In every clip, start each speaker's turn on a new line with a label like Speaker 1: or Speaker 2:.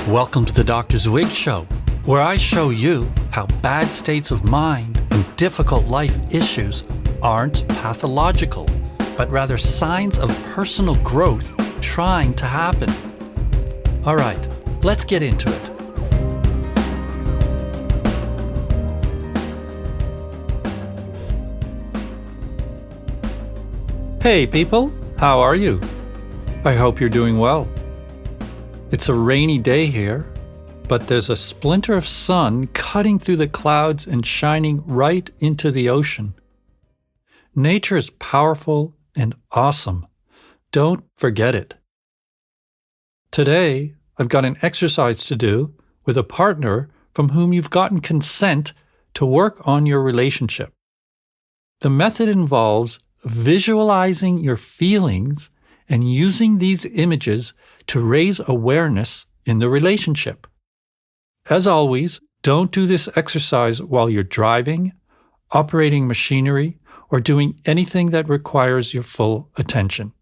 Speaker 1: Welcome to the Dr. Zwig Show, where I show you how bad states of mind and difficult life issues aren't pathological, but rather signs of personal growth trying to happen. All right, let's get into it. Hey people, how are you? I hope you're doing well. It's a rainy day here, but there's a splinter of sun cutting through the clouds and shining right into the ocean. Nature is powerful and awesome. Don't forget it. Today, I've got an exercise to do with a partner from whom you've gotten consent to work on your relationship. The method involves visualizing your feelings and using these images to raise awareness in the relationship. As always, don't do this exercise while you're driving, operating machinery, or doing anything that requires your full attention.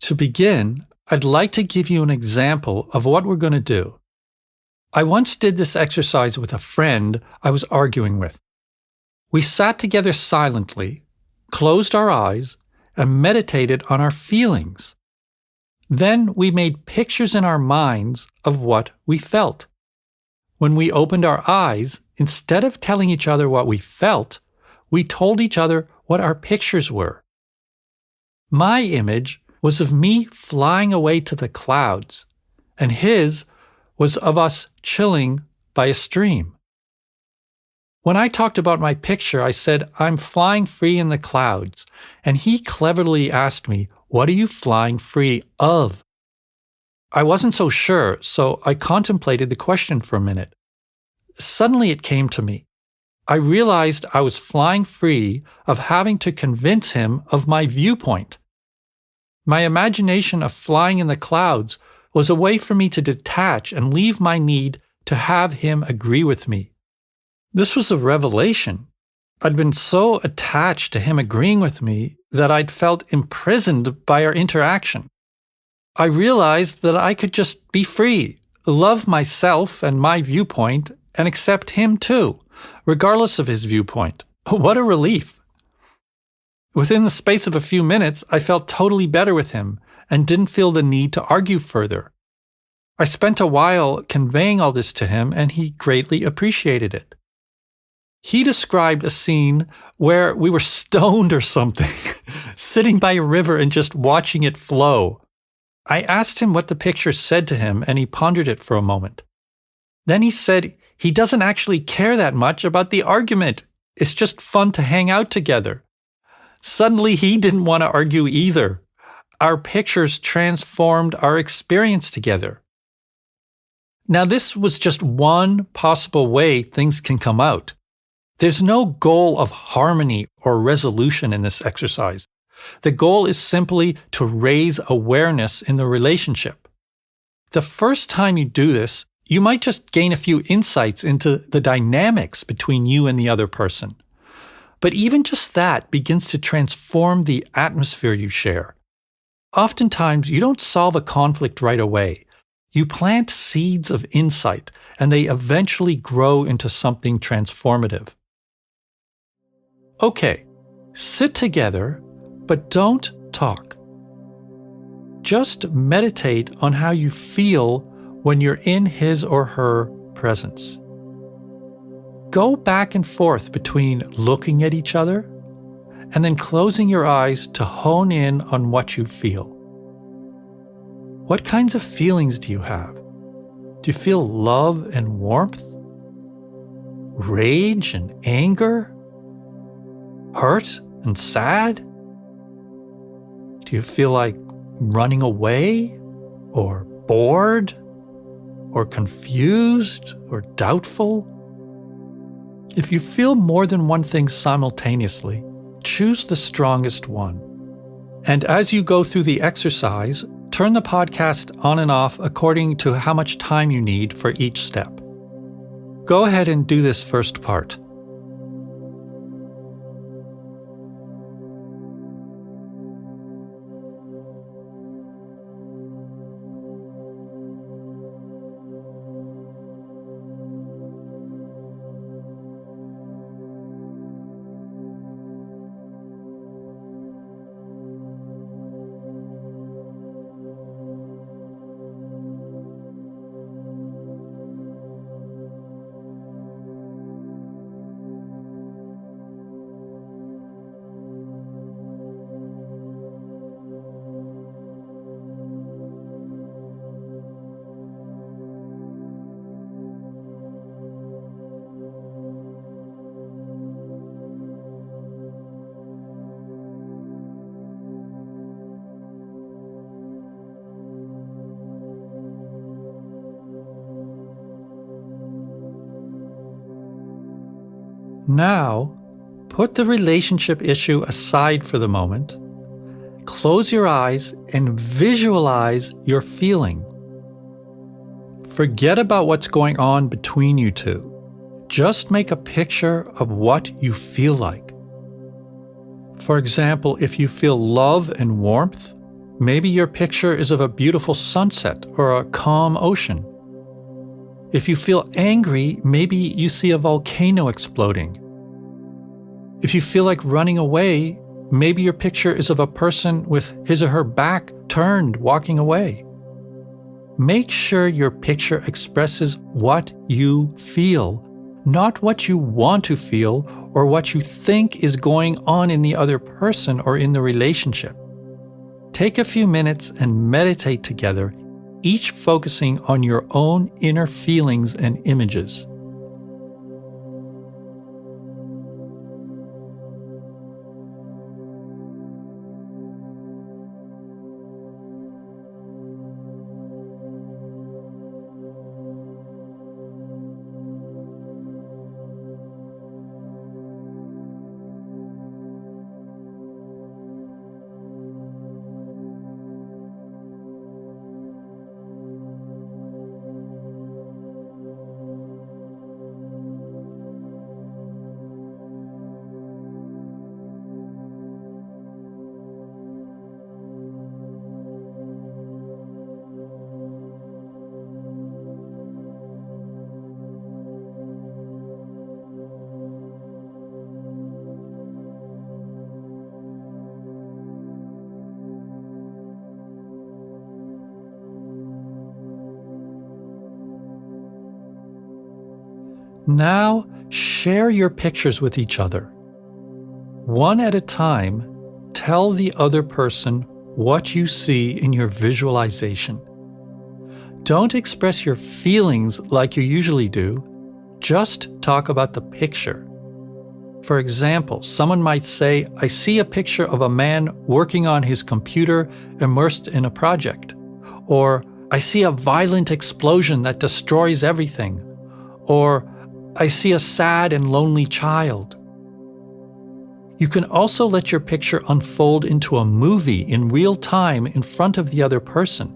Speaker 1: To begin, I'd like to give you an example of what we're going to do. I once did this exercise with a friend I was arguing with. We sat together silently, closed our eyes, and meditated on our feelings. Then we made pictures in our minds of what we felt. When we opened our eyes, instead of telling each other what we felt, we told each other what our pictures were. My image was of me flying away to the clouds, and his was of us chilling by a stream. When I talked about my picture, I said, "I'm flying free in the clouds," and he cleverly asked me, "What are you flying free of?" I wasn't so sure, so I contemplated the question for a minute. Suddenly it came to me. I realized I was flying free of having to convince him of my viewpoint. My imagination of flying in the clouds was a way for me to detach and leave my need to have him agree with me. This was a revelation. I'd been so attached to him agreeing with me that I'd felt imprisoned by our interaction. I realized that I could just be free, love myself and my viewpoint, and accept him too, regardless of his viewpoint. What a relief! Within the space of a few minutes, I felt totally better with him and didn't feel the need to argue further. I spent a while conveying all this to him, and he greatly appreciated it. He described a scene where we were stoned or something, sitting by a river and just watching it flow. I asked him what the picture said to him, and he pondered it for a moment. Then he said he doesn't actually care that much about the argument. It's just fun to hang out together. Suddenly, he didn't want to argue either. Our pictures transformed our experience together. Now, this was just one possible way things can come out. There's no goal of harmony or resolution in this exercise. The goal is simply to raise awareness in the relationship. The first time you do this, you might just gain a few insights into the dynamics between you and the other person. But even just that begins to transform the atmosphere you share. Oftentimes, you don't solve a conflict right away. You plant seeds of insight, and they eventually grow into something transformative. Okay, sit together, but don't talk. Just meditate on how you feel when you're in his or her presence. Go back and forth between looking at each other and then closing your eyes to hone in on what you feel. What kinds of feelings do you have? Do you feel love and warmth? Rage and anger? Hurt and sad? Do you feel like running away, or bored, or confused, or doubtful? If you feel more than one thing simultaneously, choose the strongest one. And as you go through the exercise, turn the podcast on and off according to how much time you need for each step. Go ahead and do this first part. Now, put the relationship issue aside for the moment. Close your eyes and visualize your feeling. Forget about what's going on between you two. Just make a picture of what you feel like. For example, if you feel love and warmth, maybe your picture is of a beautiful sunset or a calm ocean. If you feel angry, maybe you see a volcano exploding. If you feel like running away, maybe your picture is of a person with his or her back turned walking away. Make sure your picture expresses what you feel, not what you want to feel or what you think is going on in the other person or in the relationship. Take a few minutes and meditate together, each focusing on your own inner feelings and images. Now, share your pictures with each other. One at a time, tell the other person what you see in your visualization. Don't express your feelings like you usually do, just talk about the picture. For example, someone might say, "I see a picture of a man working on his computer immersed in a project." Or, "I see a violent explosion that destroys everything." Or, "I see a sad and lonely child." You can also let your picture unfold into a movie in real time in front of the other person.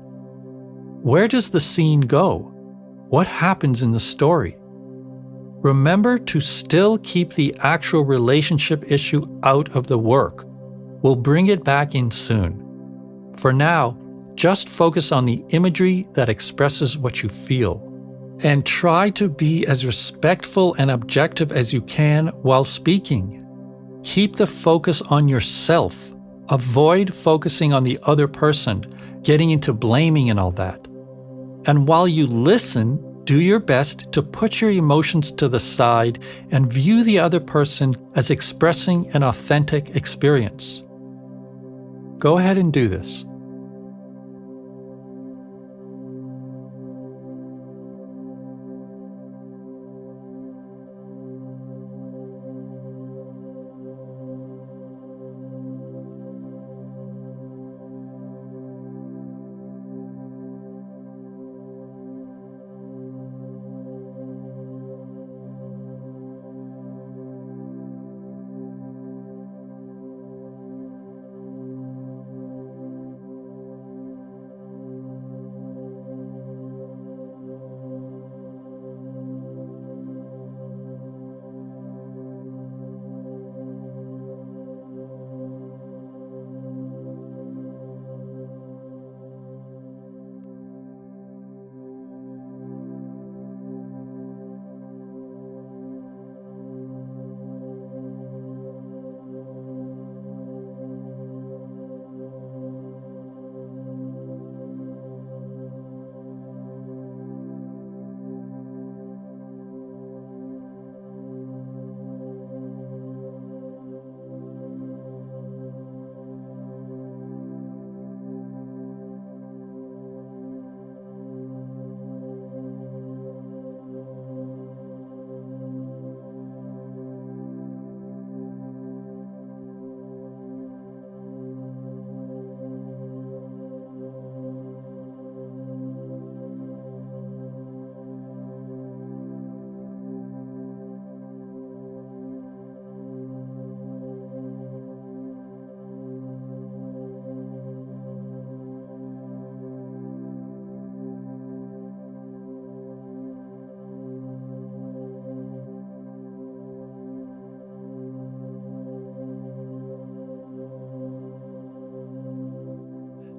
Speaker 1: Where does the scene go? What happens in the story? Remember to still keep the actual relationship issue out of the work. We'll bring it back in soon. For now, just focus on the imagery that expresses what you feel. And try to be as respectful and objective as you can while speaking. Keep the focus on yourself. Avoid focusing on the other person, getting into blaming and all that. And while you listen, do your best to put your emotions to the side and view the other person as expressing an authentic experience. Go ahead and do this.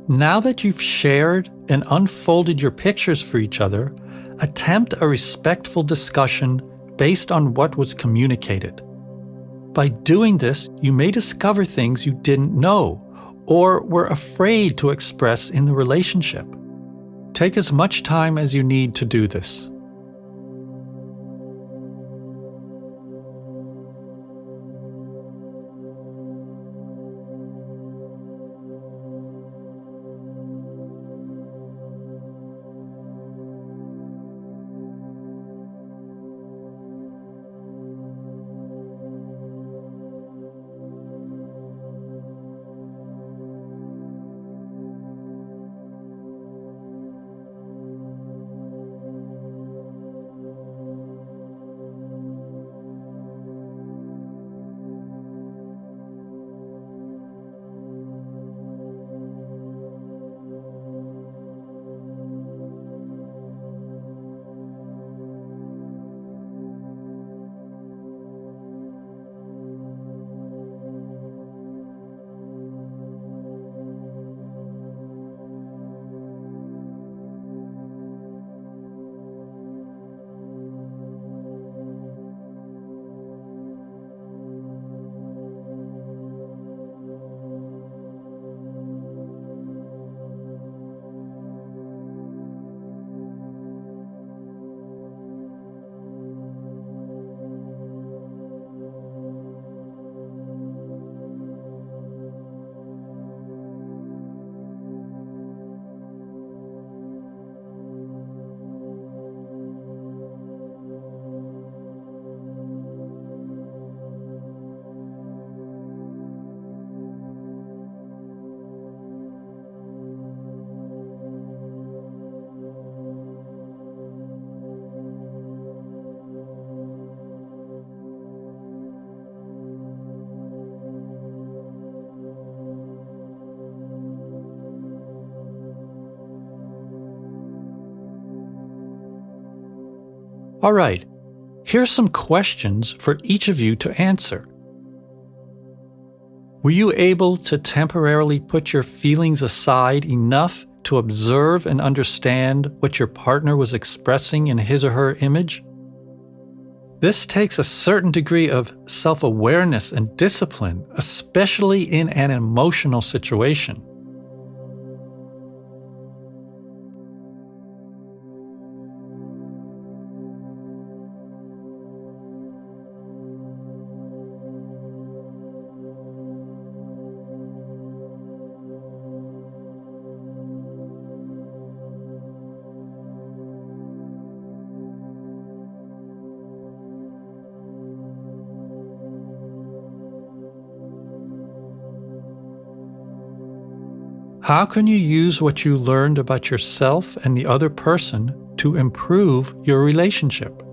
Speaker 1: Now that you've shared and unfolded your pictures for each other, attempt a respectful discussion based on what was communicated. By doing this, you may discover things you didn't know or were afraid to express in the relationship. Take as much time as you need to do this. All right, here's some questions for each of you to answer. Were you able to temporarily put your feelings aside enough to observe and understand what your partner was expressing in his or her image? This takes a certain degree of self-awareness and discipline, especially in an emotional situation. How can you use what you learned about yourself and the other person to improve your relationship?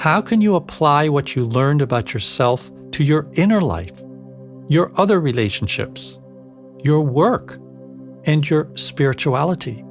Speaker 1: How can you apply what you learned about yourself to your inner life, your other relationships, your work, and your spirituality?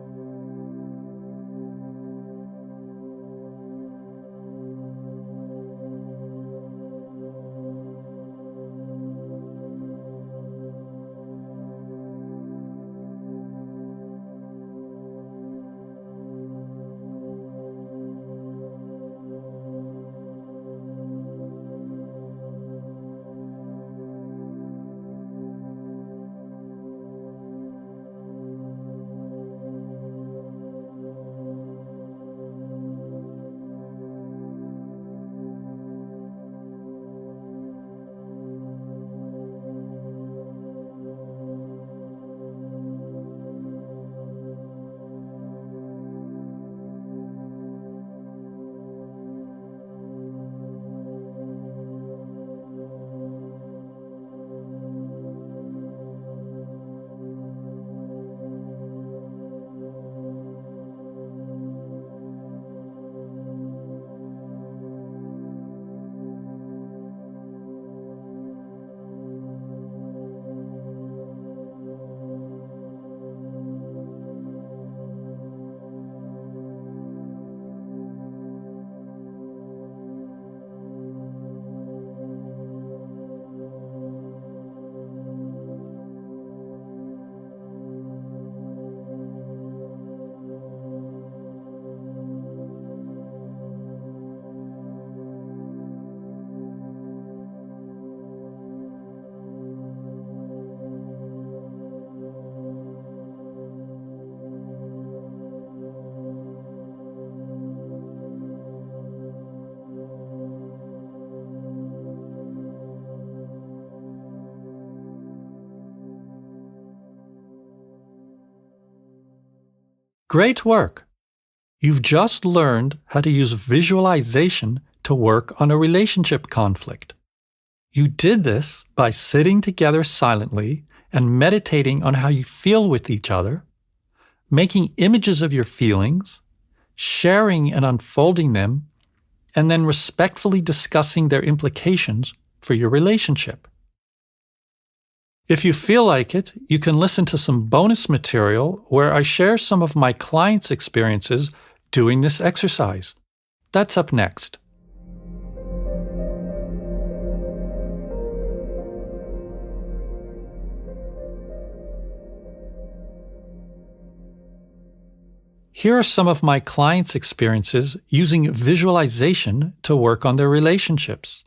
Speaker 1: Great work! You've just learned how to use visualization to work on a relationship conflict. You did this by sitting together silently and meditating on how you feel with each other, making images of your feelings, sharing and unfolding them, and then respectfully discussing their implications for your relationship. If you feel like it, you can listen to some bonus material where I share some of my clients' experiences doing this exercise. That's up next. Here are some of my clients' experiences using visualization to work on their relationships.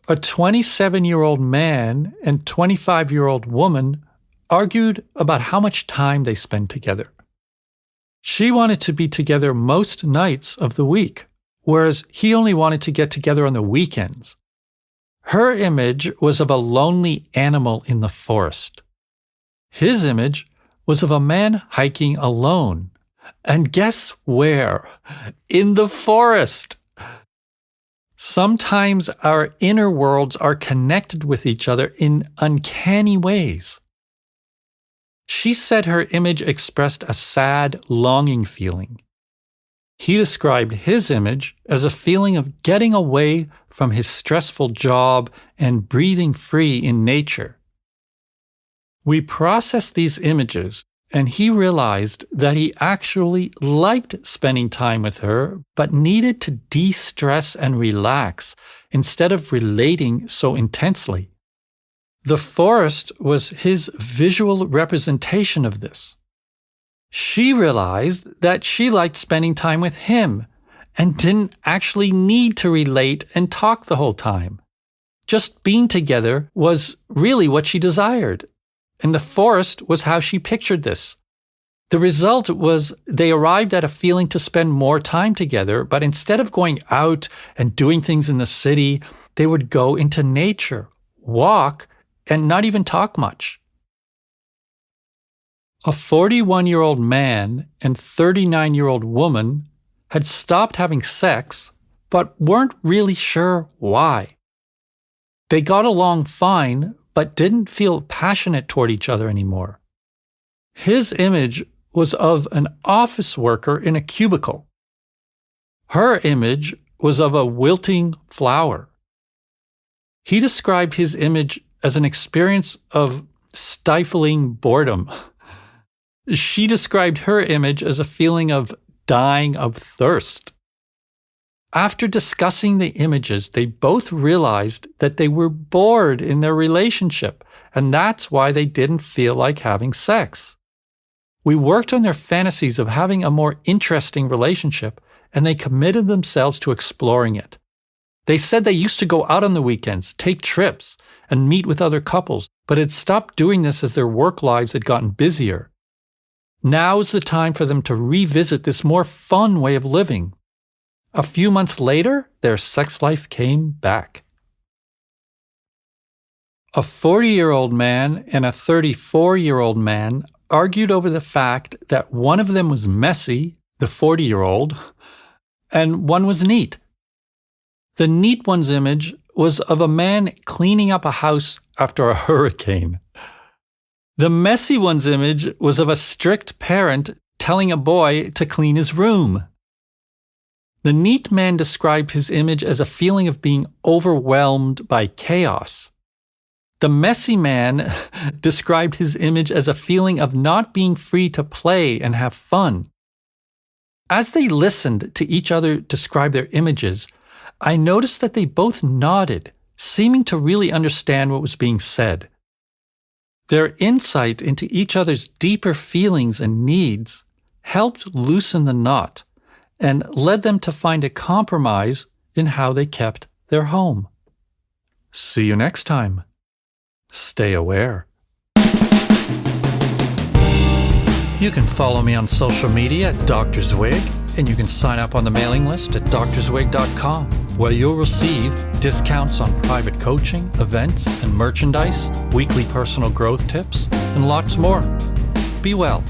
Speaker 1: A 27-year-old man and 25-year-old woman argued about how much time they spend together. She wanted to be together most nights of the week, whereas he only wanted to get together on the weekends. Her image was of a lonely animal in the forest. His image was of a man hiking alone. And guess where? In the forest! Sometimes our inner worlds are connected with each other in uncanny ways. She said her image expressed a sad, longing feeling. He described his image as a feeling of getting away from his stressful job and breathing free in nature. We processed these images, and he realized that he actually liked spending time with her, but needed to de-stress and relax instead of relating so intensely. The forest was his visual representation of this. She realized that she liked spending time with him and didn't actually need to relate and talk the whole time. Just being together was really what she desired. And the forest was how she pictured this. The result was they arrived at a feeling to spend more time together, but instead of going out and doing things in the city, they would go into nature, walk, and not even talk much. A 41-year-old man and 39-year-old woman had stopped having sex, but weren't really sure why. They got along fine, but didn't feel passionate toward each other anymore. His image was of an office worker in a cubicle. Her image was of a wilting flower. He described his image as an experience of stifling boredom. She described her image as a feeling of dying of thirst. After discussing the images, they both realized that they were bored in their relationship, and that's why they didn't feel like having sex. We worked on their fantasies of having a more interesting relationship, and they committed themselves to exploring it. They said they used to go out on the weekends, take trips, and meet with other couples, but had stopped doing this as their work lives had gotten busier. Now's the time for them to revisit this more fun way of living. A few months later, their sex life came back. A 40-year-old man and a 34-year-old man argued over the fact that one of them was messy, the 40-year-old, and one was neat. The neat one's image was of a man cleaning up a house after a hurricane. The messy one's image was of a strict parent telling a boy to clean his room. The neat man described his image as a feeling of being overwhelmed by chaos. The messy man described his image as a feeling of not being free to play and have fun. As they listened to each other describe their images, I noticed that they both nodded, seeming to really understand what was being said. Their insight into each other's deeper feelings and needs helped loosen the knot and led them to find a compromise in how they kept their home. See you next time. Stay aware. You can follow me on social media at Dr. Zwig, and you can sign up on the mailing list at drzwig.com, where you'll receive discounts on private coaching, events and merchandise, weekly personal growth tips, and lots more. Be well.